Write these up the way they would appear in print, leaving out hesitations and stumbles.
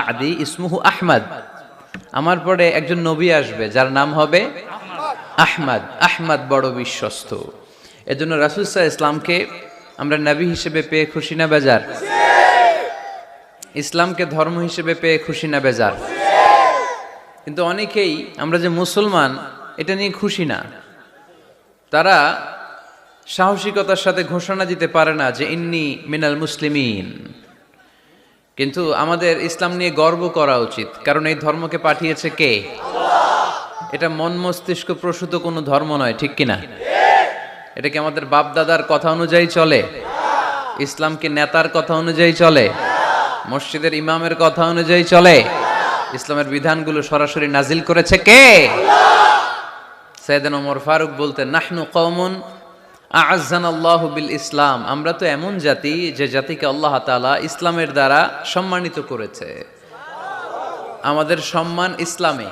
বাদি ইসমুহু আহমদ, আমার পরে একজন নবী আসবে যার নাম হবে আহমদ। আহমদ বড় বিশ্বস্ত। এজন্য রাসূল সাল্লাল্লাহু আলাইহি ইসলামকে আমরা নবী হিসেবে পেয়ে খুশি না বেজার? ইসলামকে ধর্ম হিসেবে পেয়ে খুশি না বেজার? কিন্তু অনেকেই আমরা যে মুসলমান এটা নিয়ে খুশি না। তারা সাহসিকতার সাথে ঘোষণা দিতে পারে না যে ইন্নী মিনাল মুসলিমিন। কিন্তু আমাদের ইসলাম নিয়ে গর্ব করা উচিত, কারণ এই ধর্মকে পাঠিয়েছে কে? এটা মন মস্তিষ্ক প্রসূত কোনো ধর্ম নয়, ঠিক কিনা? এটা কি আমাদের বাপ দাদার কথা অনুযায়ী চলে? ইসলাম কি নেতার কথা অনুযায়ী চলে? মসজিদের ইমামের কথা অনুযায়ী চলে? ইসলামের বিধানগুলো সরাসরি নাজিল করেছে কে? সাইয়েদনা ওমর ফারুক বলতেন, নাহনু কওমুন আ'আজ্জানাল্লাহু বিল ইসলাম, আমরা তো এমন জাতি যে জাতিকে আল্লাহ তাআলা ইসলামের দ্বারা সম্মানিত করেছে। আমাদের সম্মান ইসলামে।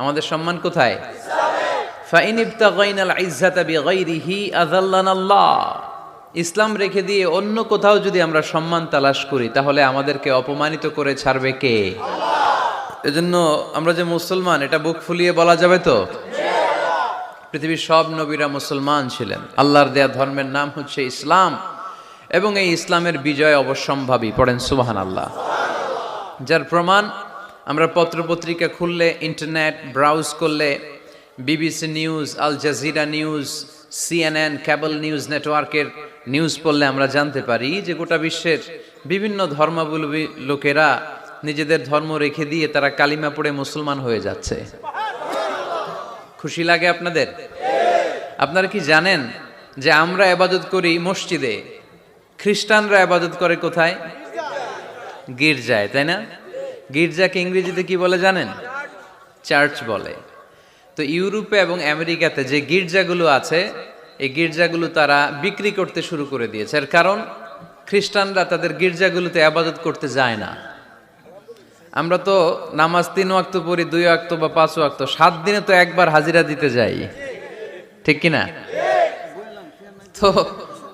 আমাদের সম্মান কোথায়? ইসলামে। ফাইন ইবতাগাইনাল ইজ্জাতা বিগাইরিহি আযাল্লানাল্লাহ, ইসলাম রেখে দিয়ে অন্য কোথাও যদি আমরা সম্মান তালাশ করি তাহলে আমাদেরকে অপমানিত করে ছাড়বে কে? আল্লাহ। এজন্য আমরা যে মুসলমান এটা বুক ফুলিয়ে বলা যাবে তো? পৃথিবীর সব নবীরা মুসলমান ছিলেন। আল্লাহর দেয়া ধর্মের নাম হচ্ছে ইসলাম, এবং এই ইসলামের বিজয় অবশ্যম্ভাবী। পড়েন সুবহানাল্লাহ। যার প্রমাণ আমরা পত্রপত্রিকা খুললে, ইন্টারনেট ব্রাউজ করলে, BBC news, Al Jazeera news, CNN cable news নেটওয়ার্কের নিউজ পড়লে আমরা জানতে পারি যে গোটা বিশ্বের বিভিন্ন ধর্মাবলম্বী লোকেরা নিজেদের ধর্ম রেখে দিয়ে তারা কালিমা পড়ে মুসলমান হয়ে যাচ্ছে। খুশি লাগে আপনাদের? আপনারা কি জানেন যে আমরা ইবাদত করি মসজিদে, খ্রিস্টানরা ইবাদত করে কোথায়? গির্জায়, তাই না? গির্জাকে ইংরেজিতে কি বলে জানেন? চার্চ বলে। তো ইউরোপে এবং আমেরিকাতে যে গির্জাগুলো আছে, এই গির্জাগুলো তারা বিক্রি করতে শুরু করে দিয়েছে। এর কারণ খ্রিস্টানরা তাদের গির্জাগুলোতে ইবাদত করতে যায় না। আমরা তো নামাজ 3 ওয়াক্ত পড়ি, 2 ওয়াক্ত বা 5 ওয়াক্ত, 7 দিনে তো একবার হাজিরা দিতে যাই, ঠিক কিনা? তো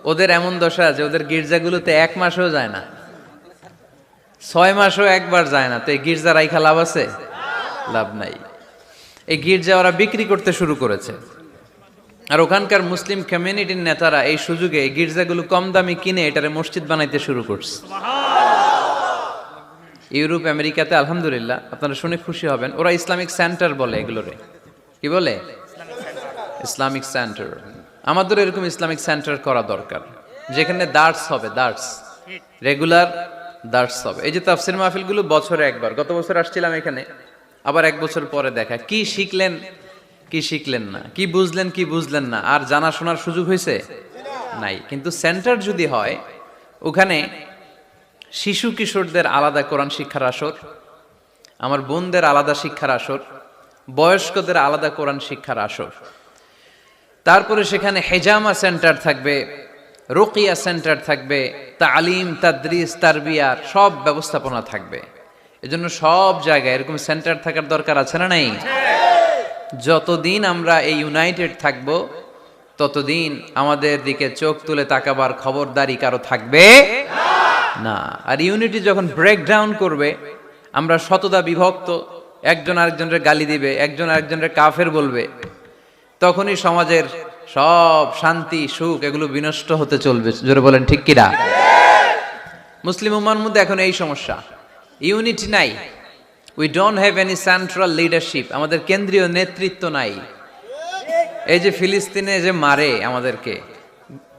ওদের এমন দশা যে ওদের গির্জাগুলোতে 1 মাসও যায় না, 6 মাসও একবার যায় না। তো এই গির্জা রাইখা লাভ আছে? লাভ নাই। এই গির্জা ওরা বিক্রি করতে শুরু করেছে, আর ওখানকার মুসলিম কমিউনিটির নেতারা এই সুযোগে এই গির্জাগুলো কম দামে কিনে এটারে মসজিদ বানাইতে শুরু করছে। ইউরোপ আমেরিকাতে আলহামদুলিল্লাহ, আপনারা শুনে খুশি হবেন, ওরা ইসলামিক সেন্টার বলে এগুলোরে। কি বলে? Islamic centre. আমাদের এরকম ইসলামিক সেন্টার করা দরকার, যেখানে দার্স হবে, দার্স, রেগুলার দার্স হবে। এই যে তাফসির মাহফিলগুলো বছরে একবার, গত বছর আসছিলাম এখানে, আবার 1 বছর পরে দেখা, কি শিখলেন কি শিখলেন না, কি বুঝলেন কি বুঝলেন না, আর জানা শোনার সুযোগ হয়েছে নাই। কিন্তু সেন্টার যদি হয়, ওখানে শিশু কিশোরদের আলাদা কোরআন শিক্ষার আসর, আমার বোনদের আলাদা শিক্ষার আসর, বয়স্কদের আলাদা কোরআন শিক্ষার আসর, তারপরে সেখানে হেজামা সেন্টার থাকবে, রুকিয়া সেন্টার থাকবে, তালিম তাদরিস তারবিয়ার সব ব্যবস্থাপনা থাকবে। এজন্য সব জায়গায় এরকম সেন্টার থাকার দরকার আছে না নাই? যতদিন আমরা এই ইউনাইটেড থাকব ততদিন আমাদের দিকে চোখ তুলে তাকাবার খবরদারি কারো থাকবে না। আর ইউনিটি যখন ব্রেকডাউন করবে, আমরা শতদা বিভক্ত, একজন আরেকজনের গালি দিবে, একজন আরেকজনের কাফের বলবে, তখনই সমাজের সব শান্তি সুখ এগুলো বিনষ্ট হতে চলবে। জোরে বলেন ঠিক কিনা? মুসলিম উম্মার মধ্যে এখন এই সমস্যা, ইউনিটি নাই। We don't have any central leadership, আমাদের কেন্দ্রীয় নেতৃত্ব নাই। এই যে ফিলিস্তিনে যে মারে আমাদেরকে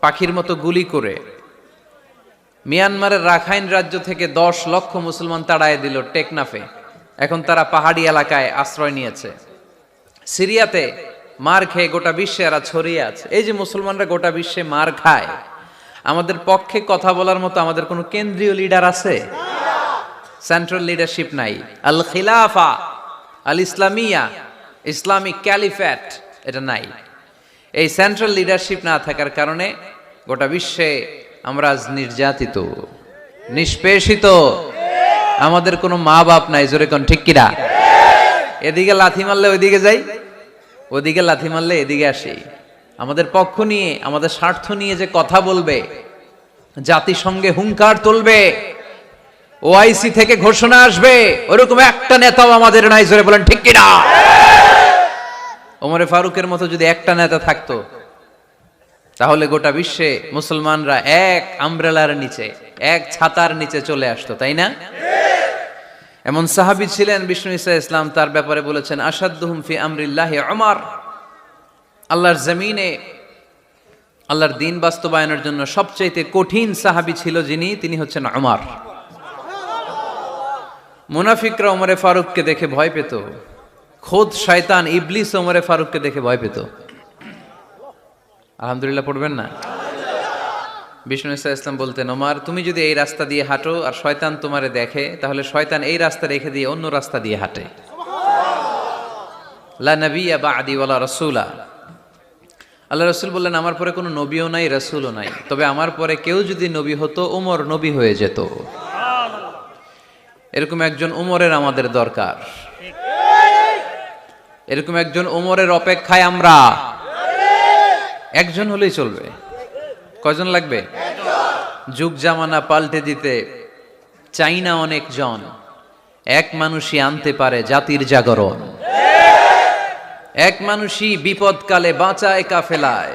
পাখির মতো গুলি করে, মিয়ানমারের রাখাইন রাজ্য থেকে 10 লক্ষ মুসলমান তাড়ায় দিল টেকনাফে, এখন তারা পাহাড়ি এলাকায় আশ্রয় নিয়েছে। সিরিয়াতে মার খেয়ে গোটা বিশ্বে এরা ছড়িয়ে আছে। এই যে মুসলমানরা গোটা বিশ্বে মার খায়, আমাদের পক্ষে কথা বলার মতো আমাদের কোনো কেন্দ্রীয় লিডার আছে? সেন্ট্রাল লিডারশিপ নাই। আল খিলাফা আল ইসলামিয়া, ইসলামিক ক্যালিফেট, এটা নাই। এই সেন্ট্রাল লিডারশিপ না থাকার কারণে গোটা বিশ্বে আমরা আজ নির্যাতিত, নিষ্পেষিত, আমাদের কোনো মা বাপ নাই। জোরে কোন ঠিক কিনা? এদিকে লাথি মারলে ওইদিকে যাই, ওদিকে লাথি মারলে এদিকে আসি। আমাদের পক্ষ নিয়ে, আমাদের স্বার্থ নিয়ে যে কথা বলবে, জাতিসংঘে হুঙ্কার তুলবে, ওআইসি থেকে ঘোষণা আসবে, ওরকম একটা নেতাও আমাদের নাই, জোরে বলেন ঠিক কিনা? ওমরে ফারুকের মতো যদি একটা নেতা থাকতো, তাহলে গোটা বিশ্বে মুসলমানরা এক আমব্রেলার নিচে, এক ছাতার নিচে চলে আসতো, তাই না? এমন সাহাবী ছিলেন বিষ্ণু ঈসা ইসলাম তার ব্যাপারে বলেছেন, আসাদ্দুহুম ফি আমরিল্লাহি উমর। আল্লাহর জমিনে আল্লাহর দ্বীন বাস্তবায়নের জন্য সবচেয়ে কঠিন সাহাবী ছিল যিনি, তিনি হচ্ছেন উমর। মুনাফিকরা ওমরে ফারুককে দেখে ভয় পেত, খোদ শয়তান ইবলিস ওমরে ফারুককে দেখে ভয় পেত। আলহামদুলিল্লাহ পড়বেন না? বিষ্ণু ঈসা ইসলাম বলতেন, ওমর তুমি যদি এই রাস্তা দিয়ে হাঁটো আর শয়তান তোমারে দেখে, তাহলে শয়তান এই রাস্তা রেখে দিয়ে অন্য রাস্তা দিয়ে হাঁটে। লা নবিয়্যা বা'দি ওয়ালা রাসূলা। আল্লাহ রাসূল বললেন, আমার পরে কোনো নবীও নাই, রাসূলও নাই, তবে আমার পরে কেউ যদি নবী হতো, ওমর নবী হয়ে যেত। এরকম একজন ওমরের আমাদের দরকার। এরকম একজন ওমরের অপেক্ষায় আমরা। একজন হলেই চলবে। কয়জন লাগবে? যুগ জামানা পাল্টে দিতে চাই না অনেক জন, এক মানুষই আনতে পারে জাতির জাগরণ। এক মানুষই বিপদকালে বাঁচায় কাফেলায়,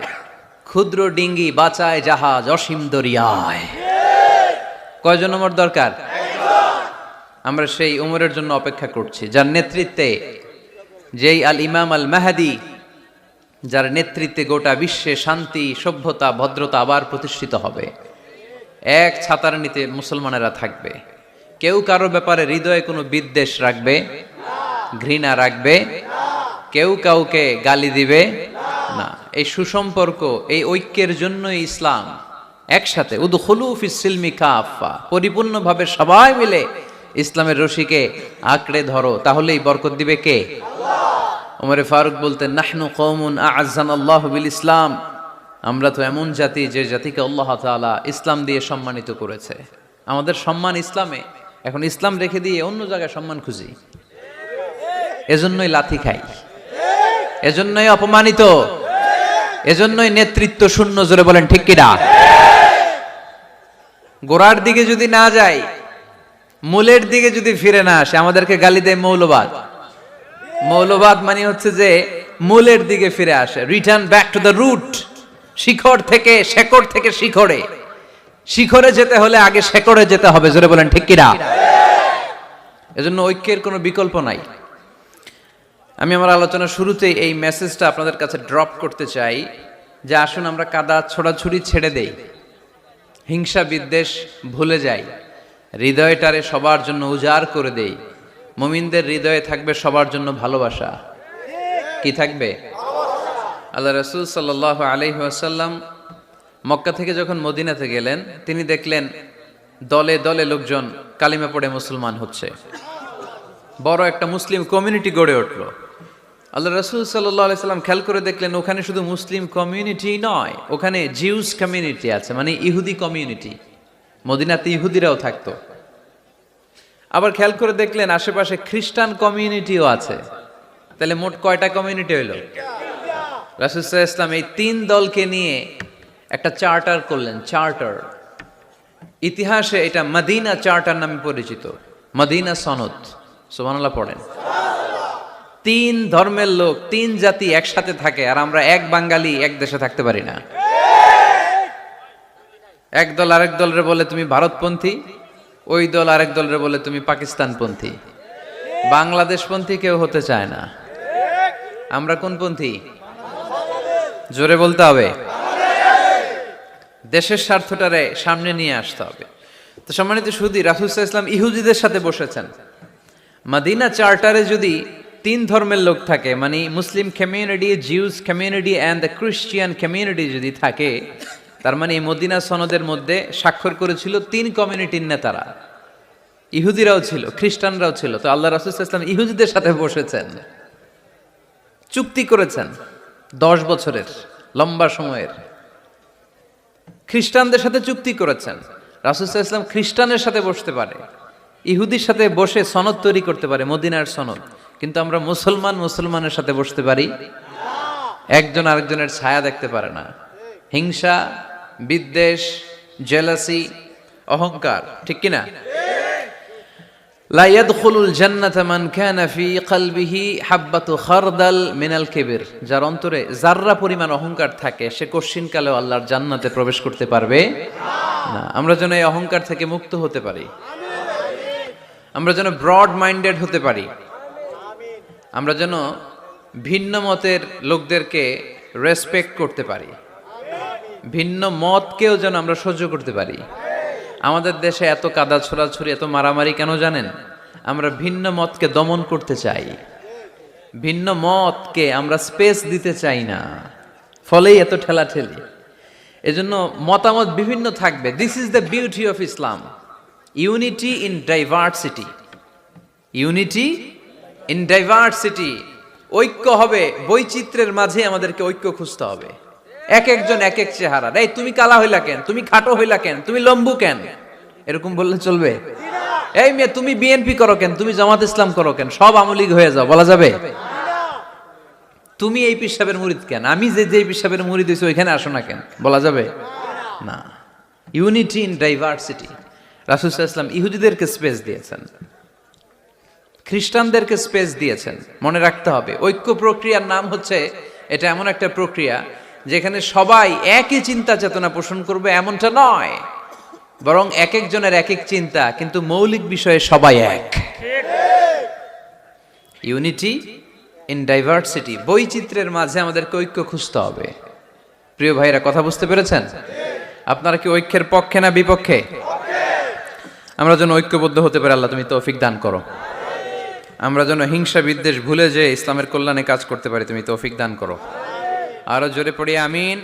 ক্ষুদ্র ডিঙ্গি বাঁচায় জাহাজ অসীম দরিয়ায়। কয়জন ওমর দরকার? আমরা সেই ওমরের জন্য অপেক্ষা করছি, যার নেতৃত্বে, যেই আল ইমাম আল মাহদি, যার নেতৃত্বে গোটা বিশ্বে শান্তি, সভ্যতা, ভদ্রতা আবার প্রতিষ্ঠিত হবে। এক ছাতার নিচে মুসলমানেরা থাকবে, কেউ কারো ব্যাপারে হৃদয়ে কোনো বিদ্বেষ রাখবে, ঘৃণা রাখবে, কেউ কাউকে গালি দিবে না। এই সুসম্পর্ক, এই ঐক্যের জন্যই ইসলাম। একসাথে উদখুলু ফিস সিলমি কাফা, পরিপূর্ণভাবে সবাই মিলে ইসলামের রশিকে আঁকড়ে ধরো, তাহলেই বরকত দিবে কে? ওমরে ফারুক বলতেন, নাহনু কওমুন আ'আজ্জানাল্লাহু বিল ইসলাম, আমরা তো এমন জাতি যে জাতিকে আল্লাহ তাআলা ইসলাম দিয়ে সম্মানিত করেছে। আমাদের সম্মান ইসলামে, এখন ইসলাম রেখে দিয়ে অন্য জায়গায় সম্মান খুঁজি, এজন্যই লাথি খাই, এজন্যই অপমানিত, এজন্যই নেতৃত্ব শূন্য। জোরে বলেন ঠিক কিনা? গোড়ার দিকে যদি না যাই, মূলের দিকে যদি ফিরে না আসে, আমাদেরকে গালি দেয় মৌলবাদ। মৌলবাদ মানে হচ্ছে যে মূলের দিকে ফিরে আসে, return back to the root. শিখড় থেকে, শেকড় থেকে শিখড়ে, শিখরে যেতে হলে আগে শেকড়ে যেতে হবে। জোরে বলেন ঠিক কিনা? এজন্য ঐক্যের কোনো বিকল্প নাই। আমি আমার আলোচনার শুরুতেই এই মেসেজটা আপনাদের কাছে ড্রপ করতে চাই যে আসুন আমরা কাদা ছোড়াছুড়ি ছেড়ে দেই, হিংসা বিদ্বেষ ভুলে যাই, হৃদয়টারে সবার জন্য উজাড় করে দেই। মুমিনদের হৃদয়ে থাকবে সবার জন্য ভালোবাসা। কি থাকবে? আল্লাহ রাসূল সাল্লাল্লাহু আলাইহি ওয়াসাল্লাম মক্কা থেকে যখন মদিনাতে গেলেন, তিনি দেখলেন দলে দলে লোকজন কালিমা পড়ে মুসলমান হচ্ছে, বড় একটা মুসলিম কমিউনিটি গড়ে উঠলো। আল্লাহ রাসূল সাল্লাল্লাহু আলাইহি সাল্লাম খেয়াল করে দেখলেন ওখানে শুধু মুসলিম কমিউনিটি নয়, ওখানে জিউস কমিউনিটি আছে, মানে ইহুদি কমিউনিটি। মদিনাতে ইহুদিরাও থাকতো। আবার খেয়াল করে দেখলেন আশেপাশে খ্রিস্টান কমিউনিটিও আছে। তাহলে মোট কয়টা কমিউনিটি হইল? রাসূল সাল্লাল্লাহু আলাইহি সাল্লাম এই তিন দলকে নিয়ে একটা চার্টার করলেন। চার্টার, ইতিহাসে এটা মদিনা চার্টার নামে পরিচিত, মদিনা সনদ। সুবহানাল্লাহ পড়েন। তিন ধর্মের লোক, তিন জাতি একসাথে থাকে, আর আমরা এক বাঙালি এক দেশে থাকতে পারি না। এক দল আরেক দলরে বলে তুমি ভারতপন্থী, ওই দল আরেক দলরে বলে তুমি পাকিস্তানপন্থী। বাংলাদেশপন্থী কেউ হতে চায় না। আমরা কোন পন্থী? জোরে বলতে হবে। দেশের স্বার্থটারে সামনে নিয়ে আসতে হবে। তো সম্মানিত সুধী, রাসূল সাল্লাল্লাহু আলাইহি ওয়াসাল্লাম ইহুদিদের সাথে বসেছেন। মদিনা চার্টারে যদি তিন ধর্মের লোক থাকে, মানে Muslim community, Jews community and the Christian community যদি থাকে, তার মানে এই মদিনা সনদের মধ্যে স্বাক্ষর করেছিল তিন কমিউনিটির নেতারা। ইহুদিরাও ছিল, খ্রিস্টানরাও ছিল। তো আল্লাহ রাসূল সাল্লাল্লাহু আলাইহি ওয়াসাল্লাম ইহুদিদের সাথে বসেছেন, চুক্তি করেছেন 10 বছরের লম্বা সময়ের। খ্রিস্টানদের সাথে চুক্তি করেছেন। রাসূল সাল্লাল্লাহু আলাইহি ওয়াসাল্লাম খ্রিস্টানের সাথে বসতে পারে, ইহুদির সাথে বসে সনদ তৈরি করতে পারে, মদিনার সনদ। কিন্তু আমরা মুসলমানের সাথে বসতে পারি, একজন আরেকজনের ছায়া দেখতে পারে না। হিংসা, বিদ্বেষ, জেলাসি, অহংকার, ঠিক কিনা? লা ইয়াদখুলুল জান্নাতা মান কানা ফি কলবিহি হাব্বাতু খারদাল মিনাল কিবর, যার অন্তরে যাররা পরিমাণ অহংকার থাকে সে কোশ্চিনকালেও আল্লাহর জান্নাতে প্রবেশ করতে পারবে না। আমরা যেন এই অহংকার থেকে মুক্ত হতে পারি, আমরা যেন ব্রড মাইন্ডেড হতে পারি, আমরা যেন ভিন্ন মতের লোকদেরকে রেসপেক্ট করতে পারি, ভিন্ন মতকেও যেন আমরা সহ্য করতে পারি। আমাদের দেশে এত কাদা ছোড়াছুরি, এত মারামারি কেন জানেন? আমরা ভিন্ন মতকে দমন করতে চাই, ভিন্ন মতকে আমরা স্পেস দিতে চাই না, ফলেই এত ঠেলাঠেলি। এজন্য মতামত বিভিন্ন থাকবে। This is the beauty of Islam, unity in diversity, unity in diversity. ঐক্য হবে বৈচিত্র্যের মাঝে, আমাদেরকে ঐক্য খুঁজতে হবে। এক একজন এক এক চেহারা, এই তুমি কালা হইলা কেন, তুমি খাটো হইলা কেন, তুমি লম্বু কেন, এরকম বললে চলবে? এই মেয়ে তুমি বিএনপি করো কেন, তুমি জামাত ইসলাম করো কেন, সব আওয়ামী লীগ হয়ে যাও, বলা যাবে? তুমি এই পীর সাহেবের মুরিদ কেন, আমি যে পীর সাহেবের মুরিদ হইছি ওইখানে আসো না কেন, বলা যাবে না। Unity in diversity. রাসূল সাল্লাল্লাহু আলাইহি ওয়াসাল্লাম ইহুদিদেরকে স্পেস দিয়েছেন, খ্রিস্টানদেরকে স্পেস দিয়েছেন। মনে রাখতে হবে, ঐক্য প্রক্রিয়ার নাম হচ্ছে, এটা এমন একটা প্রক্রিয়া যেখানে সবাই একই চিন্তা চেতনা পোষণ করবে এমনটা নয়, বরং এক একজনের এক এক চিন্তা, কিন্তু মৌলিক বিষয়ে সবাই এক। ইউনিটি ইন ডাইভার্সিটি, বৈচিত্র্যের মাঝে আমাদেরকে ঐক্য খুঁজতে হবে। প্রিয় ভাইরা, কথা বুঝতে পেরেছেন? আপনারা কি ঐক্যের পক্ষে না বিপক্ষে? আমরা যেন ঐক্যবদ্ধ হতে পারি, আল্লাহ তুমি তৌফিক দান করো। আমরা যেন হিংসা বিদ্বেষ ভুলে যে ইসলামের কল্যাণে কাজ করতে পারি, তুমি তৌফিক দান করো। আরো জোরে পড়ি আমিন।